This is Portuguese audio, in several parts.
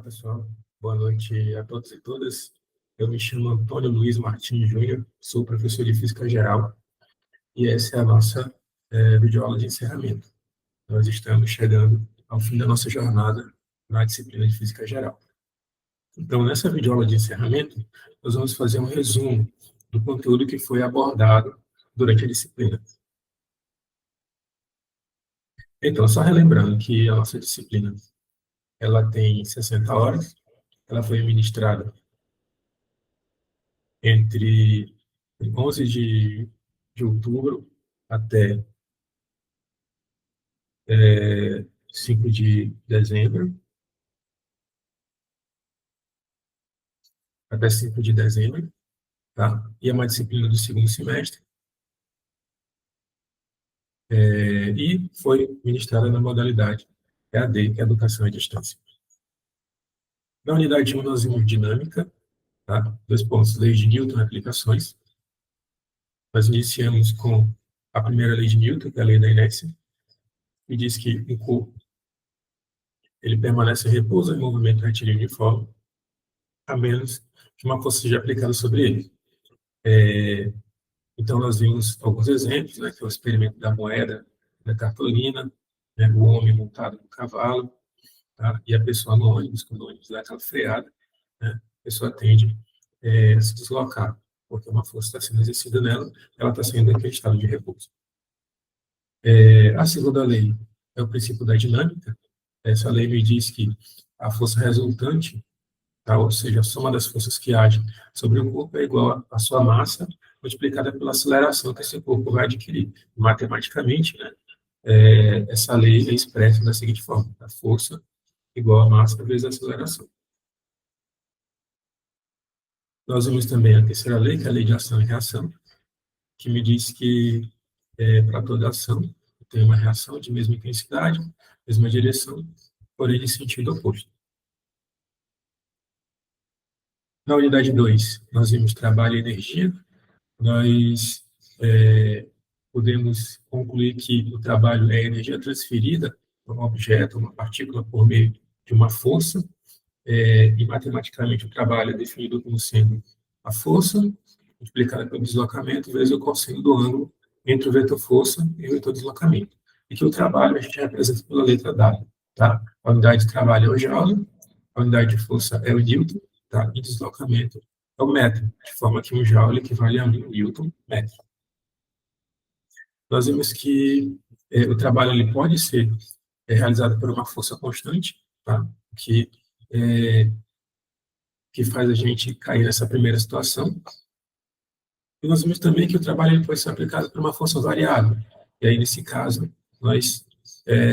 Olá, pessoal. Boa noite a todos e todas. Eu me chamo Antônio Luiz Martins Júnior, sou professor de Física Geral e essa é a nossa videoaula de encerramento. Nós estamos chegando ao fim da nossa jornada na disciplina de Física Geral. Então, nessa videoaula de encerramento, nós vamos fazer um resumo do conteúdo que foi abordado durante a disciplina. Então, só relembrando que a nossa disciplina ela tem 60 horas, ela foi ministrada entre 11 de outubro até 5 de dezembro, tá? E é uma disciplina do segundo semestre, e foi ministrada na modalidade EAD, que é Educação à Distância. Na unidade 1, nós vimos dinâmica, tá? 2 pontos, leis de Newton e aplicações. Nós iniciamos com a primeira lei de Newton, que é a lei da inércia, que diz que um corpo ele permanece em repouso em movimento retilíneo uniforme, a menos que uma força seja aplicada sobre ele. Então, nós vimos alguns exemplos, né, que é o experimento da moeda, da cartolina, né, o homem montado no cavalo, tá? E a pessoa no ônibus, quando o ônibus dá aquela freada, né, a pessoa tende a se deslocar, porque uma força está sendo exercida nela, ela está saindo daquele estado de repouso. A segunda lei é o princípio da dinâmica. Essa lei me diz que a força resultante, tá? Ou seja, a soma das forças que agem sobre o corpo é igual à sua massa multiplicada pela aceleração que esse corpo vai adquirir. Matematicamente, né, essa lei é expressa da seguinte forma: a força igual a massa vezes a aceleração. Nós vimos também a terceira lei, que é a lei de ação e reação, que me diz que para toda ação tem uma reação de mesma intensidade, mesma direção, porém de sentido oposto. Na unidade 2, nós vimos trabalho e energia. Nós podemos concluir que o trabalho é energia transferida por um objeto, uma partícula, por meio de uma força, e matematicamente o trabalho é definido como sendo a força multiplicada pelo deslocamento vezes o cosseno do ângulo entre o vetor força e o vetor deslocamento. E que o trabalho a gente representa pela letra W, tá? A unidade de trabalho é o joule, a unidade de força é o newton, tá? E deslocamento é o metro, de forma que um joule equivale a 1 newton metro. Nós vimos que o trabalho ele pode ser realizado por uma força constante, tá? Que faz a gente cair nessa primeira situação. E nós vimos também que o trabalho ele pode ser aplicado por uma força variável. E aí, nesse caso, nós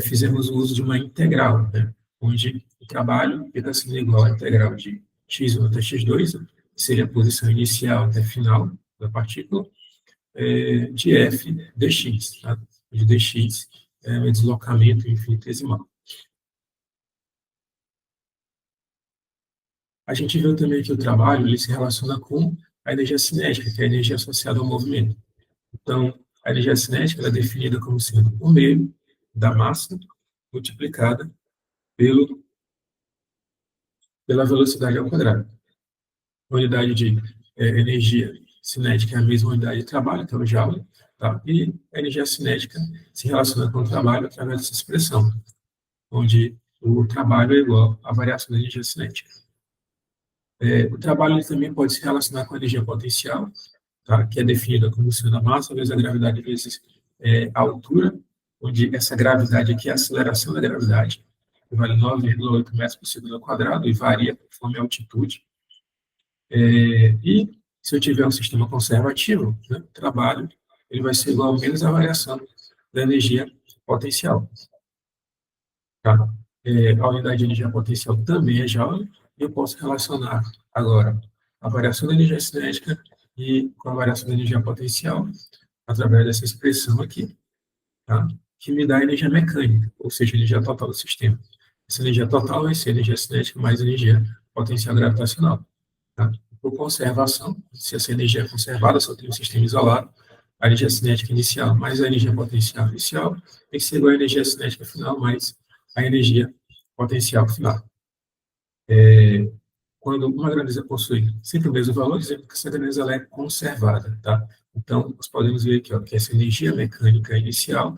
fizemos o uso de uma integral, né? Onde o trabalho fica sendo igual à integral de x1 até x2, que seria a posição inicial até final da partícula, de f dx, tá? De dx é um deslocamento infinitesimal. A gente viu também que o trabalho ele se relaciona com a energia cinética, que é a energia associada ao movimento. Então, a energia cinética é definida como sendo o meio da massa multiplicada pela velocidade ao quadrado. A unidade de energia cinética é a mesma unidade de trabalho, que é o joule, tá? E a energia cinética se relaciona com o trabalho através dessa expressão, onde o trabalho é igual à variação da energia cinética. O trabalho ele também pode se relacionar com a energia potencial, tá? Que é definida como sendo a massa vezes a gravidade vezes a altura, onde essa gravidade aqui é a aceleração da gravidade, que vale 9,8 metros por segundo ao quadrado e varia conforme a altitude. E se eu tiver um sistema conservativo, né, o trabalho ele vai ser igual a menos a variação da energia potencial. Tá? A unidade de energia potencial também é joule, e eu posso relacionar agora a variação da energia cinética e com a variação da energia potencial através dessa expressão aqui, tá? Que me dá a energia mecânica, ou seja, a energia total do sistema. Essa energia total vai ser energia cinética mais energia potencial gravitacional. Tá? Por conservação, se essa energia é conservada, se eu tenho um sistema isolado, a energia cinética inicial mais a energia potencial inicial tem que ser igual à energia cinética final mais a energia potencial final. Quando uma grandeza possui sempre o mesmo valor, dizendo que essa grandeza ela é conservada, tá? Então, nós podemos ver aqui, ó, que essa energia mecânica inicial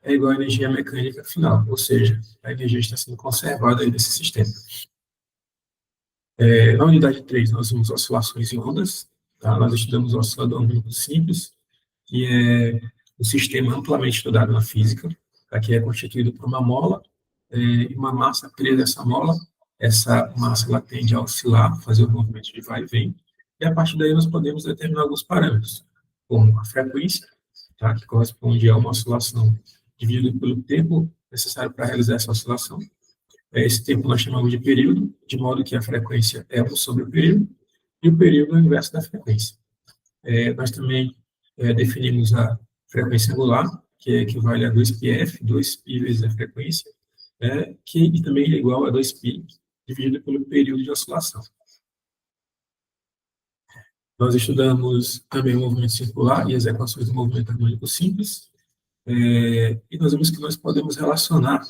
é igual à energia mecânica final, ou seja, a energia está sendo conservada aí nesse sistema. Na unidade 3, nós vimos oscilações em ondas, tá? Nós estudamos o oscilador harmônico simples, que é um sistema amplamente estudado na física, tá? Que é constituído por uma mola e uma massa presa a essa mola. Essa massa ela tende a oscilar, fazer o movimento de vai e vem, e a partir daí nós podemos determinar alguns parâmetros, como a frequência, tá? Que corresponde a uma oscilação dividido pelo tempo necessário para realizar essa oscilação. Esse tempo nós chamamos de período, de modo que a frequência é 1 sobre o período, e o período é o inverso da frequência. Nós também definimos a frequência angular, que equivale a 2πf, 2π vezes a frequência, que também é igual a 2π dividido pelo período de oscilação. Nós estudamos também o movimento circular e as equações do movimento harmônico simples, e nós vimos que nós podemos relacionar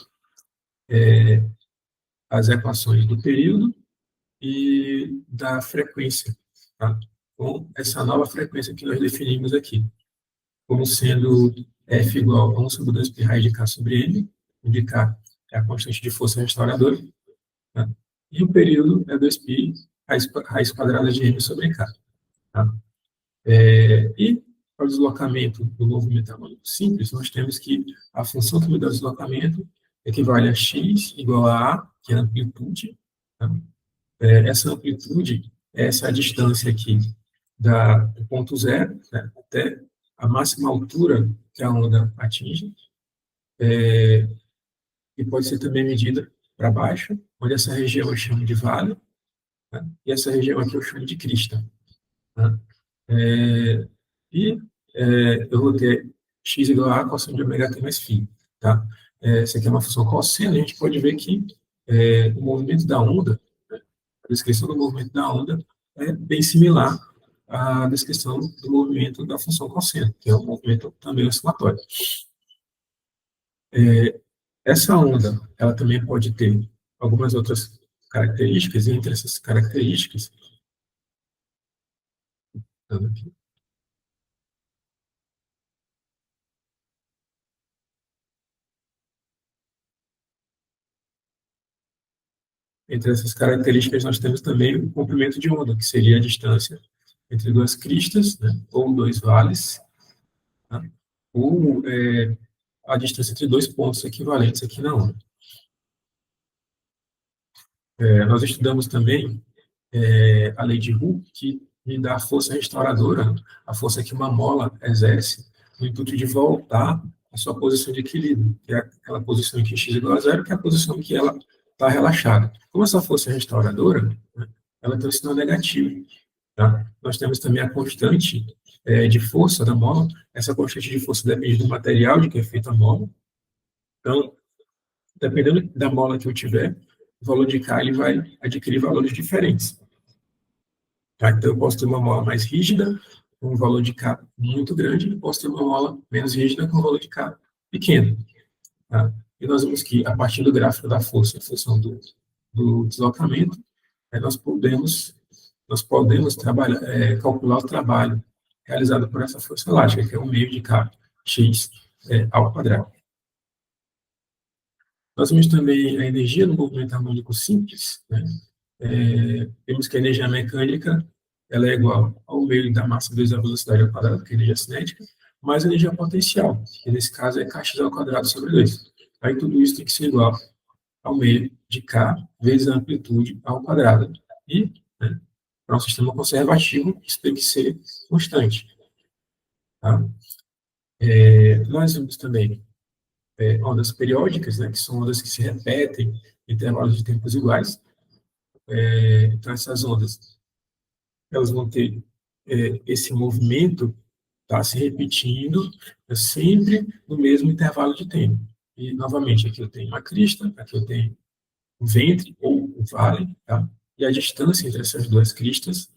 as equações do período e da frequência, tá? Com essa nova frequência que nós definimos aqui, como sendo F igual a 1 sobre 2π raiz de K sobre N, onde K é a constante de força restauradora, tá? E o período é 2π raiz quadrada de M sobre K. Tá? E para o deslocamento do movimento harmônico simples, nós temos que a função que me dá o deslocamento equivale a x igual a A, que é a amplitude. Tá? Essa amplitude é essa distância aqui do ponto zero, né, até a máxima altura que a onda atinge, e pode ser também medida para baixo, onde essa região eu chamo de vale, né, e essa região aqui eu chamo de crista. Tá? Eu vou ter x igual a cosseno de ômega t mais φ. Tá? Essa aqui é uma função cosseno, a gente pode ver que o movimento da onda, né, a descrição do movimento da onda é bem similar à descrição do movimento da função cosseno, que é um movimento também oscilatório. Essa onda, ela também pode ter algumas outras características, e entre essas características, aqui, entre essas características, nós temos também o comprimento de onda, que seria a distância entre duas cristas, né, ou dois vales, tá? Ou a distância entre dois pontos equivalentes aqui na onda. Nós estudamos também a lei de Hooke, que me dá a força restauradora, a força que uma mola exerce no intuito de voltar à sua posição de equilíbrio, que é aquela posição em que x igual a zero, que é a posição em que ela está relaxada. Como essa força é restauradora, né, ela tem um sinal negativo. Tá? Nós temos também a constante de força da mola. Essa constante de força depende do material de que é feita a mola. Então, dependendo da mola que eu tiver, o valor de K ele vai adquirir valores diferentes. Tá? Então, eu posso ter uma mola mais rígida, com um valor de K muito grande, e posso ter uma mola menos rígida, com um valor de K pequeno. Tá? E nós vemos que, a partir do gráfico da força, em função do deslocamento, nós podemos calcular o trabalho realizado por essa força elástica, que é 1 meio de Kx ao quadrado. Nós temos também a energia no movimento harmônico simples, né? Temos que a energia mecânica ela é igual ao meio da massa vezes a velocidade ao quadrado, que é a energia cinética, mais a energia potencial, que nesse caso é Kx ao quadrado sobre 2. Aí tudo isso tem que ser igual ao meio de K vezes a amplitude ao quadrado. E, né, para um sistema conservativo, isso tem que ser constante. Tá? Nós vimos também ondas periódicas, né, que são ondas que se repetem em intervalos de tempos iguais. Então, essas ondas, elas vão ter esse movimento se repetindo sempre no mesmo intervalo de tempo. E, novamente, aqui eu tenho uma crista, aqui eu tenho um ventre ou um vale, tá? E a distância entre essas duas cristas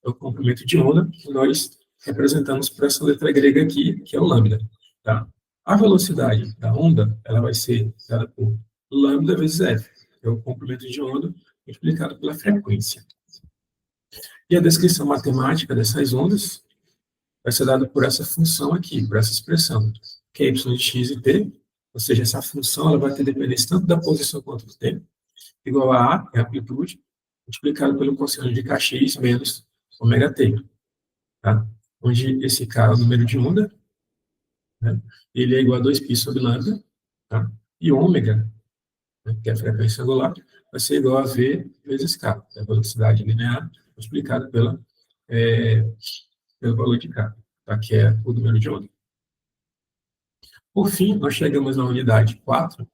é o comprimento de onda, que nós representamos por essa letra grega aqui, que é o lambda. Tá? A velocidade da onda ela vai ser dada por lambda vezes f, que é o comprimento de onda multiplicado pela frequência. E a descrição matemática dessas ondas vai ser dada por essa função aqui, por essa expressão, que é y de x e t, ou seja, essa função ela vai ter dependência tanto da posição quanto do tempo, igual a que é a amplitude, multiplicado pelo cosseno de kx menos ômega t, tá? Onde esse k é o número de onda, né? Ele é igual a 2π sobre lambda, tá? E ômega, né, que é a frequência angular, vai ser igual a v vezes k, que é a velocidade linear, multiplicado pelo valor de k, tá? Que é o número de onda. Por fim, nós chegamos na unidade 4,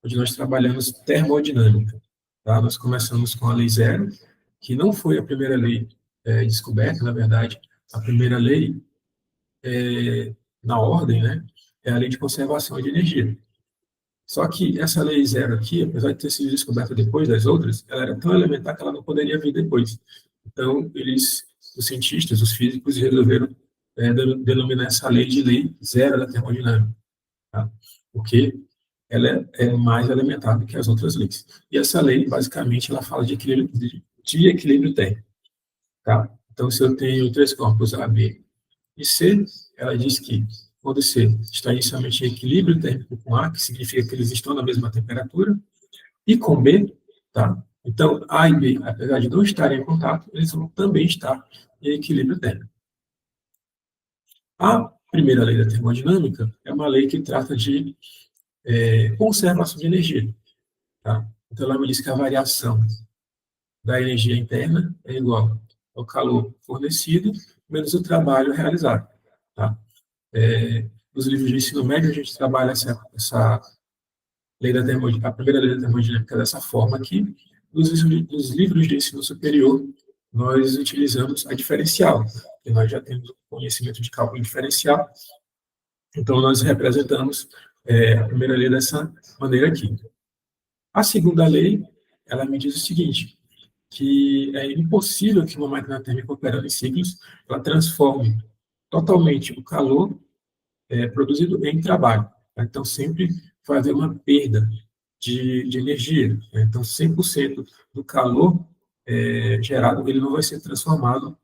onde nós trabalhamos termodinâmica. Tá? Nós começamos com a lei zero, que não foi a primeira lei descoberta, na verdade. A primeira lei, na ordem, né, é a lei de conservação de energia. Só que essa lei zero aqui, apesar de ter sido descoberta depois das outras, ela era tão elementar que ela não poderia vir depois. Então, os cientistas, os físicos, resolveram denominar essa lei de lei zero da termodinâmica. Tá? Porque ela é mais elementar do que as outras leis. E essa lei, basicamente, ela fala de equilíbrio térmico. Tá? Então, se eu tenho três corpos A, B e C, ela diz que quando C está inicialmente em equilíbrio térmico com A, que significa que eles estão na mesma temperatura, e com B, tá? Então, A e B, apesar de não estarem em contato, eles vão também estar em equilíbrio térmico. A primeira lei da termodinâmica é uma lei que trata de conservação de energia. Tá? Então, ela me diz que a variação da energia interna é igual ao calor fornecido menos o trabalho realizado. Tá? Nos livros de ensino médio, a gente trabalha essa lei da termodinâmica, a primeira lei da termodinâmica dessa forma aqui. Nos livros de ensino superior, nós utilizamos a diferencial, porque nós já temos conhecimento de cálculo diferencial, então nós representamos a primeira lei dessa maneira aqui. A segunda lei, ela me diz o seguinte, que é impossível que uma máquina térmica operando em ciclos, ela transforme totalmente o calor produzido em trabalho. Tá? Então, sempre vai haver uma perda de energia. Né? Então, 100% do calor gerado, ele não vai ser transformado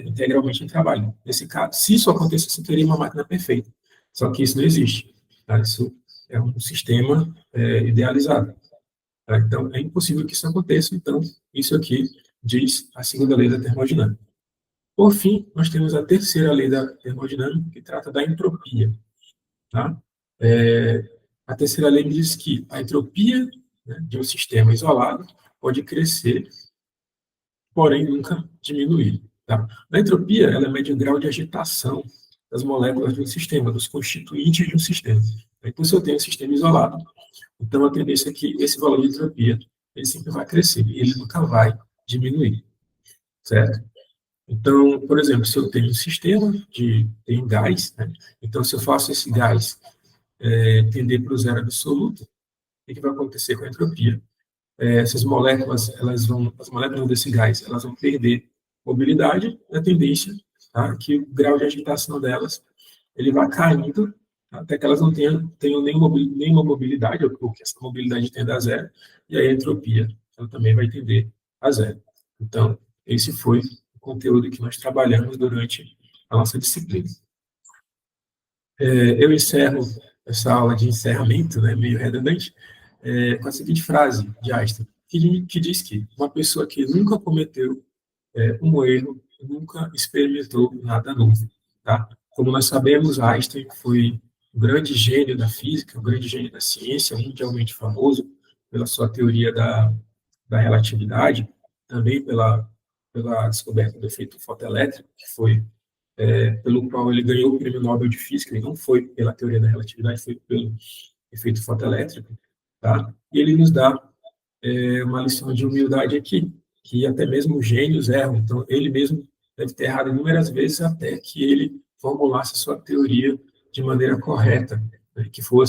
integralmente em trabalho. Nesse caso, se isso acontecesse, teria uma máquina perfeita. Só que isso não existe. Tá? Isso é um sistema idealizado. Tá? Então, é impossível que isso aconteça. Então, isso aqui diz a segunda lei da termodinâmica. Por fim, nós temos a terceira lei da termodinâmica, que trata da entropia. Tá? A terceira lei diz que a entropia, né, de um sistema isolado pode crescer, porém nunca diminuir. Tá? A entropia ela mede o grau de agitação das moléculas de um sistema, dos constituintes de um sistema. Então, se eu tenho um sistema isolado, então a tendência é que esse valor de entropia ele sempre vai crescer, e ele nunca vai diminuir. Certo? Então, por exemplo, se eu tenho um sistema tem gás, né? Então, se eu faço esse gás tender para o zero absoluto, o que vai acontecer com a entropia? Essas moléculas, as moléculas desse gás, elas vão perder mobilidade, a tendência, tá? Que o grau de agitação delas, ele vai caindo, tá? Até que elas não tenham nenhuma mobilidade, ou que essa mobilidade tenda a zero, e aí a entropia, ela também vai tender a zero. Então, esse foi o conteúdo que nós trabalhamos durante a nossa disciplina. Eu encerro essa aula de encerramento, né, meio redundante, com a seguinte frase de Einstein, que diz que uma pessoa que nunca cometeu um erro, nunca experimentou nada novo. Tá? Como nós sabemos, Einstein foi um grande gênio da física, um grande gênio da ciência, mundialmente famoso pela sua teoria da relatividade, também pela descoberta do efeito fotoelétrico, que foi pelo qual ele ganhou o Prêmio Nobel de Física, e não foi pela teoria da relatividade, foi pelo efeito fotoelétrico, tá? E ele nos dá uma lição de humildade aqui, que até mesmo os gênios erram, então ele mesmo deve ter errado inúmeras vezes até que ele formulasse a sua teoria de maneira correta, né? Que foi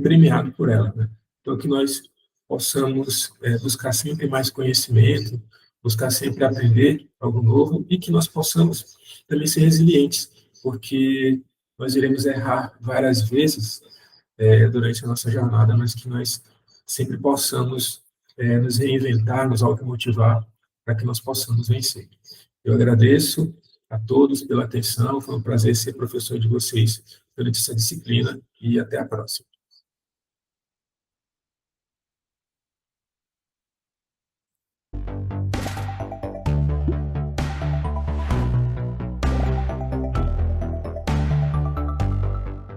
premiado por ela, né? Então, que nós possamos buscar sempre mais conhecimento, buscar sempre aprender algo novo e que nós possamos também ser resilientes, porque nós iremos errar várias vezes durante a nossa jornada, mas que nós sempre possamos nos reinventar, nos automotivar para que nós possamos vencer. Eu agradeço a todos pela atenção, foi um prazer ser professor de vocês durante essa disciplina e até a próxima.